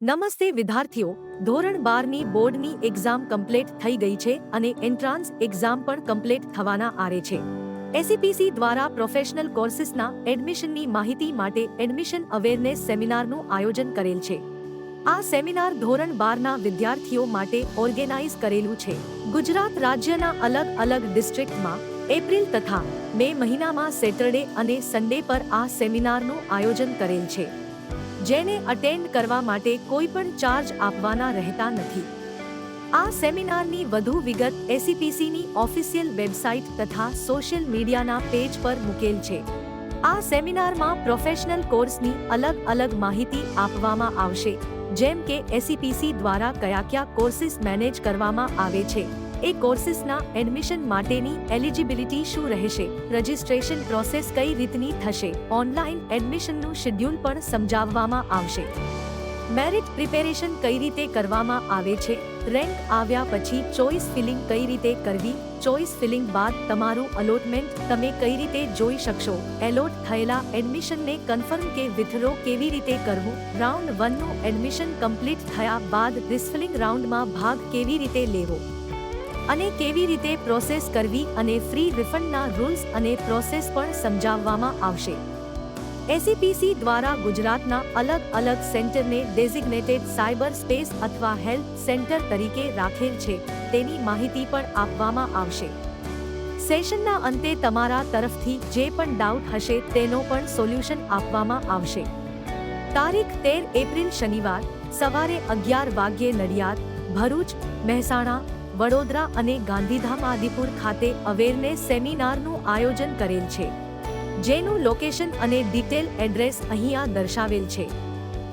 નમસ્તે વિદ્યાર્થીઓ, ધોરણ 12ની બોર્ડની એક્ઝામ કમ્પ્લીટ થઈ ગઈ છે અને એન્ટ્રાન્સ એક્ઝામ પણ કમ્પ્લીટ થવાના આરે છે. એસીપીસી દ્વારા પ્રોફેશનલ કોર્સિસના એડમિશનની માહિતી માટે એડમિશન અવેરનેસ સેમિનારનું આયોજન કરેલ છે. આ સેમિનાર ધોરણ 12ના વિદ્યાર્થીઓ માટે ઓર્ગેનાઇઝ કરેલું છે. ગુજરાત રાજ્યના અલગ અલગ ડિસ્ટ્રિક્ટમાં એપ્રિલ તથા મે મહિનામાં સેટરડે અને સન્ડે પર આ સેમિનારનું આયોજન કરેલ છે, જેને અટેન્ડ કરવા માટે કોઈ પણ ચાર્જ આપવાના રહેતા નથી. આ સેમિનારની વધુ વિગત એસીપીસીની ઓફિશિયલ વેબસાઇટ તથા સોશિયલ મીડિયાના પેજ પર મૂકેલ છે. આ સેમિનારમાં પ્રોફેશનલ કોર્સની અલગ અલગ માહિતી આપવામાં આવશે, જેમ કે એસીપીસી દ્વારા કયા કોર્સિસ મેનેજ કરવામાં આવે છે, એ કોર્સિસના એડમિશન માટેની એલિજિબિલિટી શું રહેશે, રજિસ્ટ્રેશન પ્રોસેસ કઈ રીતની થશે, ઓનલાઈન એડમિશનનું શેડ્યુલ પણ સમજાવવામાં આવશે. મેરિટ પ્રિપેરેશન કઈ રીતે કરવામાં આવે છે, રેન્ક આવ્યા પછી ચોઇસ ફિલિંગ કઈ રીતે કરવી, ચોઇસ ફિલિંગ બાદ તમારું અલોટમેન્ટ તમે કઈ રીતે જોઈ શકશો, એલોટ થયેલા એડમિશનને કન્ફર્મ કે વિથડ્રો કેવી રીતે કરવું, રાઉન્ડ 1નું એડમિશન કમ્પ્લીટ થયા બાદ રિસ્ફિલિંગ રાઉન્ડમાં ભાગ કેવી રીતે લેવો અને કેવી રીતે પ્રોસેસ કરવી અને ફ્રી રિફંડના રૂલ્સ અને પ્રોસેસ પણ સમજાવવામાં આવશે. એસીપીસી દ્વારા ગુજરાતના અલગ અલગ સેન્ટરને ડેઝિગ્નેટેડ સાયબર સ્પેસ અથવા હેલ્પ સેન્ટર તરીકે રાખેલ છે, તેની માહિતી પણ આપવામાં આવશે. સેશનના અંતે તમારા તરફથી જે પણ ડાઉટ હશે તેનો પણ સોલ્યુશન આપવામાં આવશે. તારીખ 13 એપ્રિલ શનિવાર સવારે 11 વાગ્યે નડિયાદ, ભરૂચ, મહેસાણા, વડોદરા અને ગાંધીધામ આદિપુર ખાતે અવેરનેસ સેમિનારનું આયોજન કરેલ છે, જેનું લોકેશન અને ડિટેલ એડ્રેસ અહીંયા દર્શાવેલ છે.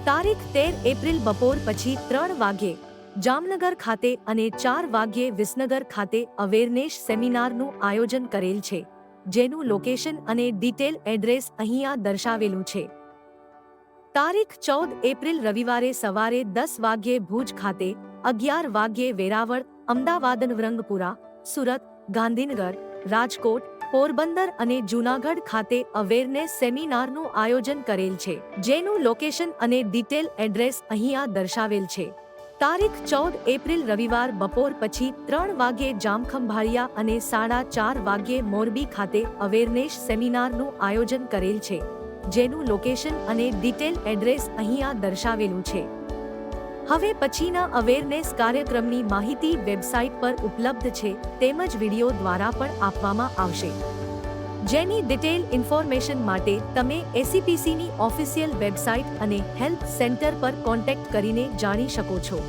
તારીખ 13 એપ્રિલ બપોર પછી 3 વાગ્યે જામનગર ખાતે અને 4 વાગ્યે વિસનગર ખાતે અવેરનેસ સેમિનારનું આયોજન કરેલ છે, જેનું લોકેશન અને ડિટેલ એડ્રેસ અહીંયા દર્શાવેલું છે. તારીખ 14 એપ્રિલ રવિવારે સવારે 10 વાગ્યે ભુજ ખાતે, 11 વાગ્યે વેરાવળ, અમદાવાદ, નવરંગપુરા, સુરત, ગાંધીનગર, રાજકોટ, પોરબંદર અને જૂનાગઢ ખાતે અવેરનેસ સેમિનારનું આયોજન કરેલ છે, જેનું લોકેશન અને ડિટેલ એડ્રેસ અહીંયા દર્શાવેલ છે. તારીખ 14 એપ્રિલ રવિવાર બપોર પછી 3 વાગ્યે જામખંભાળિયા અને 4:30 વાગ્યે મોરબી ખાતે અવેરનેસ સેમિનારનું આયોજન કરેલ છે, જેનું લોકેશન અને ડિટેલ એડ્રેસ અહીંયા દર્શાવેલું છે. હવે પછીના અવેરનેસ કાર્યક્રમની માહિતી વેબસાઇટ પર ઉપલબ્ધ છે, તેમજ વિડીયો દ્વારા પણ આપવામાં આવશે, જેની ડિટેલ ઇન્ફોર્મેશન માટે તમે એસીપીસીની ઓફિશિયલ વેબસાઇટ અને હેલ્પ સેન્ટર પર કોન્ટેક્ટ કરીને જાણી શકો છો.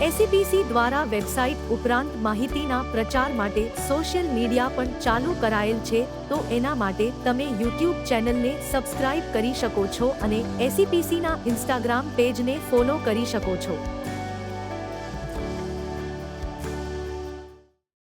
એસીપીસી દ્વારા વેબસાઇટ ઉપરાંત માહિતીના પ્રચાર માટે સોશિયલ મીડિયા પણ ચાલુ કરાયેલ છે, તો એના માટે તમે યુટ્યુબ ચેનલને સબસ્ક્રાઇબ કરી શકો છો અને એસીપીસીના ઇન્સ્ટાગ્રામ પેજને ફોલો કરી શકો છો.